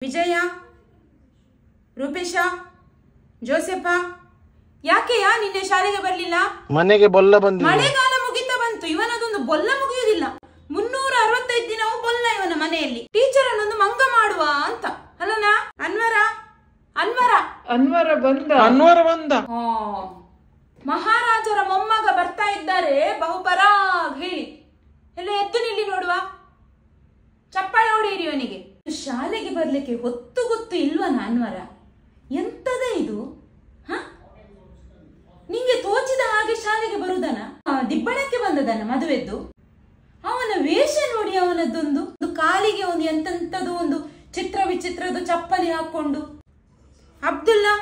ವಿಜಯ, ರೂಪೇಶ, ಜೋಸೆಫ, ಯಾಕೆಯ ನಿನ್ನೆ ಶಾಲೆಗೆ ಬರ್ಲಿಲ್ಲ? ಮನೆಗೆ ಬೊಲ್ಲ ಬಂದಿದೆ. ಮಳೆಗಾಲ ಮುಗಿತಾ ಬಂತು, ಇವನದೊಂದು ಬೊಲ್ಲ ಮುಗಿಯುವುದಿಲ್ಲ. 365 ದಿನವೂ ಬೊಲ್ಲ ಇವನ ಮನೆಯಲ್ಲಿ. ಟೀಚರ್ ಅನ್ನೊಂದು ಮಂಗ ಮಾಡುವ ಅಂತ ಅಲ್ಲನಾ? ಅನ್ವರ ಬಂದ. ಮಹಾರಾಜರ ಮೊಮ್ಮಗ ಬರ್ತಾ ಇದ್ದಾರೆ ಬಹುಪರಾಗ್ ಹೇಳಿ. ಎಲ್ಲ ಎದ್ದು ನಿಲ್ಲಿ ನೋಡುವ, ಚಪ್ಪಾಳೆ ಹೊಡೆಯಿರಿ ಇವನಿಗೆ. ಶಾಲೆಗೆ ಬರ್ಲಿಕ್ಕೆ ಹೊತ್ತು ಗೊತ್ತು ಇಲ್ವನ ಅನ್ವರ? ಎಂತದ ಇದು? ನಿಂಗೆ ತೋಚಿದ ಹಾಗೆ ಶಾಲೆಗೆ ಬರುದನ? ದಿಬ್ಬಣಕ್ಕೆ ಬಂದದನ ಮದುವೆದ್ದು? ಅವನ ವೇಷ ನೋಡಿ, ಅವನದ್ದೊಂದು ಕಾಲಿಗೆ ಒಂದು ಎಂತೆಂತದು ಒಂದು ಚಿತ್ರ ವಿಚಿತ್ರದ ಚಪ್ಪಲಿ ಹಾಕೊಂಡು. ಅಬ್ದುಲ್ಲಾ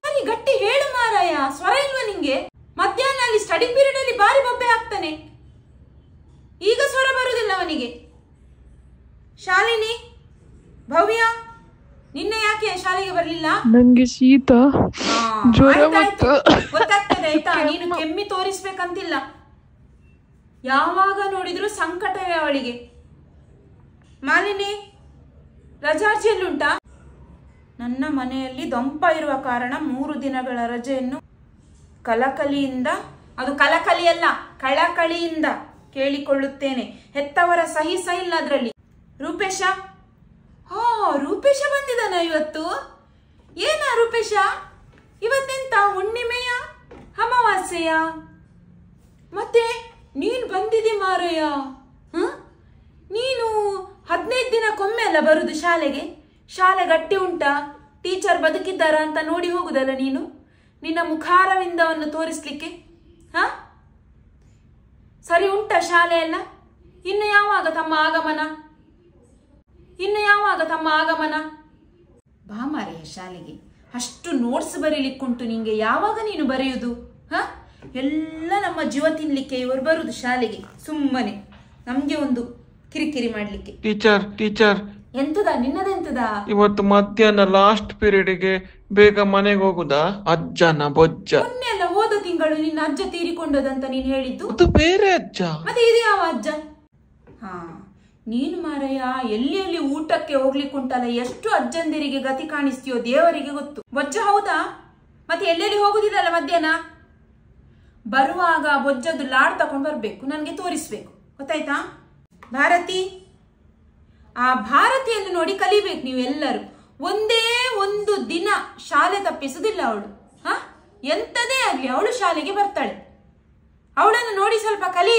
ಅಲ್ಲಿ ಗಟ್ಟಿ ಹೇಳು ಮಾರಾಯ, ಸ್ವರ ಇಲ್ವ ನಿಂಗೆ? ಮಧ್ಯಾಹ್ನ ಅಲ್ಲಿ ಸ್ಟಡಿ ಪೀರಿಯಡ್ ಅಲ್ಲಿ ಬಾರಿ ಬೊಬ್ಬೆ ಹಾಕ್ತಾನೆ, ಈಗ ಸ್ವರ ಬರುವುದಿಲ್ಲ ಅವನಿಗೆ. ಶಾಲಿನಿ, ಭವ್ಯ, ನಿನ್ನೆ ಯಾಕೆ ಶಾಲೆಗೆ ಬರ್ಲಿಲ್ಲ? ನಂಗೆ ಶೀತ, ಜ್ವರ ಗೊತ್ತಾಗ್ತದೆ ಆಯ್ತಾ? ನೀನು ಕೆಮ್ಮಿ ತೋರಿಸ್ಬೇಕಂತಿಲ್ಲ, ಯಾವಾಗ ನೋಡಿದ್ರು ಸಂಕಟವೇ ಅವಳಿಗೆ. ಮಾಲಿನಿ, ರಜಾರ್ಜಿಯಲ್ಲುಂಟಾ? ನನ್ನ ಮನೆಯಲ್ಲಿ ದೊಂಪ ಇರುವ ಕಾರಣ 3 ದಿನಗಳ ರಜೆಯನ್ನು ಕಳಕಳಿಯಿಂದ, ಅದು ಕಳಕಳಿಯಲ್ಲ ಕಳಕಳಿಯಿಂದ ಕೇಳಿಕೊಳ್ಳುತ್ತೇನೆ. ಹೆತ್ತವರ ಸಹಿ ಇಲ್ಲ ಅದರಲ್ಲಿ. ರೂಪೇಶ, ರೂಪೇಶ ಬಂದಿದ್ದಾನ ಇವತ್ತು? ಏನ ರೂಪೇಶ, ಇವತ್ತೆಂತ ಹುಣ್ಣಿಮೆಯ ಅಮಾವಾಸ್ಯೆಯ? ಮತ್ತೆ ನೀನು ಬಂದಿದಿ ಮಾರಯ್ಯ. ನೀನು 15 ದಿನಕ್ಕೊಮ್ಮೆ ಅಲ್ಲ ಬರುದು ಶಾಲೆಗೆ? ಶಾಲೆ ಗಟ್ಟಿ ಉಂಟಾ, ಟೀಚರ್ ಬದುಕಿದ್ದಾರ ಅಂತ ನೋಡಿ ಹೋಗುದಲ್ಲ ನೀನು, ನಿನ್ನ ಮುಖಾರವಿಂದವನ್ನು ತೋರಿಸ್ಲಿಕ್ಕೆ. ಸರಿ ಉಂಟ ಶಾಲೆ ಎಲ್ಲ? ಇನ್ನು ಯಾವಾಗ ತಮ್ಮ ಆಗಮನ? ಬಾ ಮಾರೆಯ ಶಾಲೆಗೆ. ಅಷ್ಟು ನೋಟ್ಸ್ ಬರೀಲಿಕ್ಕುಂಟು ನಿಂಗೆ, ಯಾವಾಗ ನೀನು ಬರೆಯುವುದು? ಎಲ್ಲ ನಮ್ಮ ಜೀವ ತಿನ್ಲಿಕ್ಕೆ ಇವರು ಬರುದು ಶಾಲೆಗೆ, ಸುಮ್ಮನೆ ನಮ್ಗೆ ಒಂದು ಕಿರಿಕಿರಿ ಮಾಡ್ಲಿಕ್ಕೆ. ಟೀಚರ್ ಎಂತದ ನಿನ್ನದೆಂತದ? ಇವತ್ತು ಮಧ್ಯಾಹ್ನ ಲಾಸ್ಟ್ ಪೀರಿಯಡ್ಗೆ ಬೇಗ ಮನೆಗೆ ಹೋಗುದಾ? ಅಜ್ಜನ ಬೊಜ್ಜ. ಮೊನ್ನೆಲ್ಲ ಹೋದ ತಿಂಗಳು ನಿನ್ನ ಅಜ್ಜ ತೀರಿಕೊಂಡದಂತ ನೀನ್ ಹೇಳಿದ್ದು. ಅದು ಬೇರೆ ಅಜ್ಜ. ಮತ್ತೆ ಇದು ಯಾವ ಅಜ್ಜ? ನೀನು ಮಾರಯ್ಯ ಎಲ್ಲಿ ಊಟಕ್ಕೆ ಹೋಗ್ಲಿಕ್ಕುಂಟಲ್ಲ, ಎಷ್ಟು ಅಜ್ಜಂದಿರಿಗೆ ಗತಿ ಕಾಣಿಸ್ತೀಯೋ ದೇವರಿಗೆ ಗೊತ್ತು. ಬೊಜ್ಜ ಹೌದಾ? ಮತ್ತೆ ಎಲ್ಲೆಲ್ಲಿ ಹೋಗುದಿಲ್ಲಲ್ಲ ಮಧ್ಯಾಹ್ನ? ಬರುವಾಗ ಬೊಜ್ಜದ್ದು ಲಾಡ್ ತಕೊಂಡ್ ಬರ್ಬೇಕು, ನನ್ಗೆ ತೋರಿಸ್ಬೇಕು, ಗೊತ್ತಾಯ್ತಾ? ಭಾರತಿ, ಆ ಭಾರತಿಯನ್ನು ನೋಡಿ ಕಲಿಬೇಕು ನೀವು ಎಲ್ಲರೂ. ಒಂದೇ ಒಂದು ದಿನ ಶಾಲೆ ತಪ್ಪಿಸುದಿಲ್ಲ ಅವಳು. ಎಂತದೇ ಆಗ್ಲಿ ಅವಳು ಶಾಲೆಗೆ ಬರ್ತಾಳೆ. ಅವಳನ್ನು ನೋಡಿ ಸ್ವಲ್ಪ ಕಲಿ.